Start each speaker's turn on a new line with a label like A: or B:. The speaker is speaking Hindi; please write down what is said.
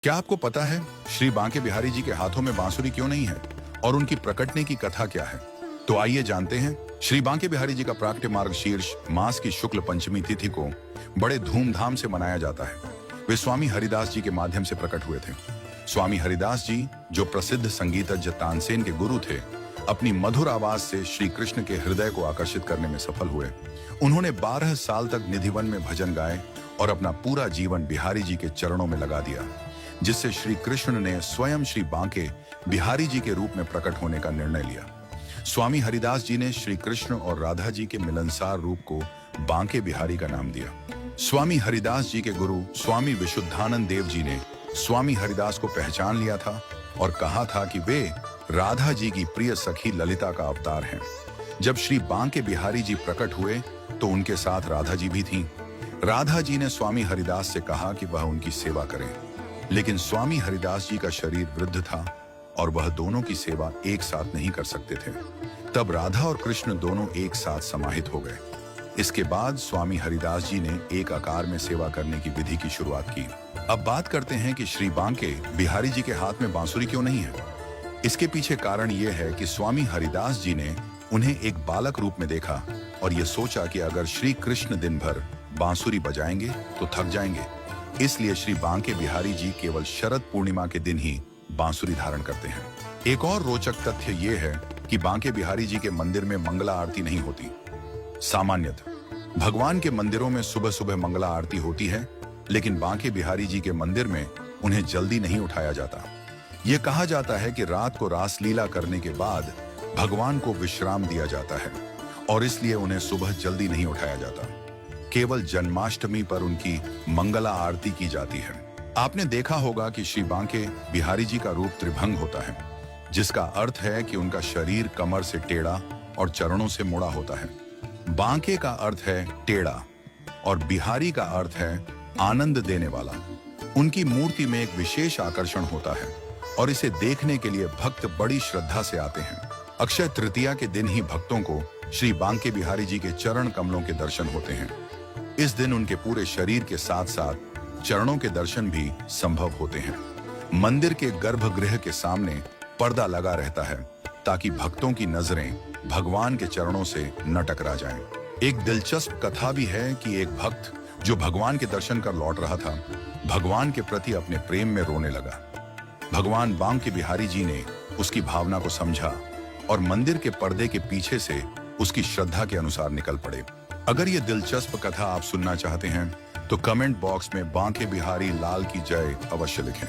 A: क्या आपको पता है श्री बांके बिहारी जी के हाथों में बांसुरी क्यों नहीं है और उनकी प्रकटने की कथा क्या है? तो आइए जानते हैं। श्री बांके बिहारी जी का प्राकट्य मार्गशीर्ष मास की शुक्ल पंचमी तिथि को बड़े धूमधाम से मनाया जाता है। वे स्वामी हरिदास जी के माध्यम से प्रकट हुए थे। स्वामी हरिदास जी, जो प्रसिद्ध संगीतज्ञ तानसेन के गुरु थे, अपनी मधुर आवाज से श्री कृष्ण के हृदय को आकर्षित करने में सफल हुए। उन्होंने 12 साल तक निधिवन में भजन गाए और अपना पूरा जीवन बिहारी जी के चरणों में लगा दिया, जिससे श्री कृष्ण ने स्वयं श्री बांके बिहारी जी के रूप में प्रकट होने का निर्णय लिया। स्वामी हरिदास जी ने श्री कृष्ण और राधा जी के मिलनसार रूप को बांके बिहारी का नाम दिया। स्वामी हरिदास जी के गुरु स्वामी विशुद्धानंद देव जी ने स्वामी हरिदास को पहचान लिया था और कहा था कि वे राधा जी की प्रिय सखी ललिता का अवतार हैं। जब श्री बांके बिहारी जी प्रकट हुए तो उनके साथ राधा जी भी थीं। राधा जी ने स्वामी हरिदास से कहा कि वह उनकी सेवा करें, लेकिन स्वामी हरिदास जी का शरीर वृद्ध था और वह दोनों की सेवा एक साथ नहीं कर सकते थे। तब राधा और कृष्ण दोनों एक साथ समाहित हो गए। इसके बाद स्वामी हरिदास जी ने एक आकार में सेवा करने की विधि की शुरुआत की। अब बात करते हैं कि श्री बांके बिहारी जी के हाथ में बांसुरी क्यों नहीं है। इसके पीछे कारण यह है कि स्वामी हरिदास जी ने उन्हें एक बालक रूप में देखा और यह सोचा कि अगर श्री कृष्ण दिन भर बांसुरी बजाएंगे तो थक जाएंगे। इसलिए श्री बांके बिहारी जी केवल शरद पूर्णिमा के दिन ही बांसुरी धारण करते हैं। एक और रोचक तथ्य यह है कि बांके बिहारी जी के मंदिर में मंगला आरती नहीं होती। सामान्यतः भगवान के मंदिरों में सुबह सुबह मंगला आरती होती है, लेकिन बांके बिहारी जी के मंदिर में उन्हें जल्दी नहीं उठाया जाता। यह कहा जाता है कि रात को रासलीला करने के बाद भगवान को विश्राम दिया जाता है और इसलिए उन्हें सुबह जल्दी नहीं उठाया जाता। केवल जन्माष्टमी पर उनकी मंगला आरती की जाती है। आपने देखा होगा कि श्री बांके बिहारी जी का रूप त्रिभंग होता है, जिसका अर्थ है कि उनका शरीर कमर से टेढ़ा और चरणों से मुड़ा होता है। बांके का अर्थ है टेढ़ा और बिहारी का अर्थ है आनंद देने वाला। उनकी मूर्ति में एक विशेष आकर्षण होता है और इसे देखने के लिए भक्त बड़ी श्रद्धा से आते हैं। अक्षय तृतीया के दिन ही भक्तों को श्री बांके बिहारी जी के चरण कमलों के दर्शन होते हैं। इस दिन उनके पूरे शरीर के साथ साथ चरणों के दर्शन भी संभव होते हैं। मंदिर के गर्भगृह के सामने पर्दा लगा रहता है ताकि भक्तों की नजरें भगवान के चरणों से न टकरा जाएं। एक दिलचस्प कथा भी है कि एक भक्त जो भगवान के दर्शन कर लौट रहा था, भगवान के प्रति अपने प्रेम में रोने लगा। भगवान बांके बिहारी जी ने उसकी भावना को समझा और मंदिर के पर्दे के पीछे से उसकी श्रद्धा के अनुसार निकल पड़े। अगर ये दिलचस्प कथा आप सुनना चाहते हैं तो कमेंट बॉक्स में बांके बिहारी लाल की जय अवश्य लिखें।